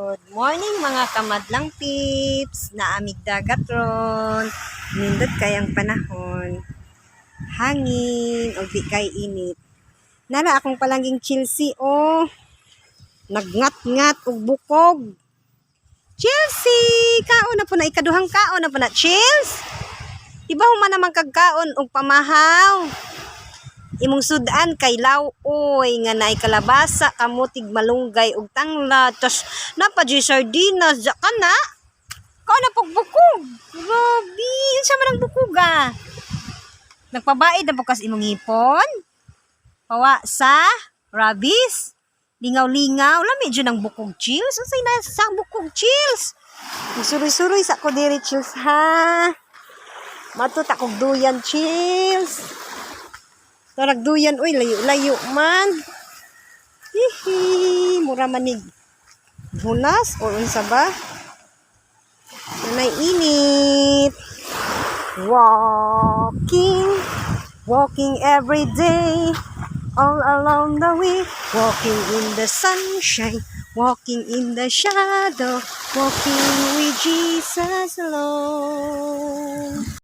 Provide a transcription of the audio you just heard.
Good morning mga kamadlang pips, naamig dagat ron, nindot kayang panahon, hangin o di kay init. Nara akong palanging Chelsea nagngat-ngat og bukog. Chelsea, kaon na po na ikaduhang kaon na po na Chels. Iba man naman kagkaon og pamahaw. Imong sudan kay lawoy nga naay kalabasa, kamutig malunggay ug tanglad, tas napadji sardinas ja kana. Kao na pagbukog. Grabe, unsa man ang bukoga? Nagpabaid na bukas imong hipon? Pawa sa rabies? Lingaw-lingaw, lami dyan ang bukog chills. Unsay na sa bukog chills? Suroy-suroy sa ko diri chills ha. Matut akong duyan chills. Nagduyan, uy, layo-layo man. Hihi, mura manig. Hunas, o unsa ba? Nanay init. Walking every day, all along the way. Walking in the sunshine, walking in the shadow, walking with Jesus alone.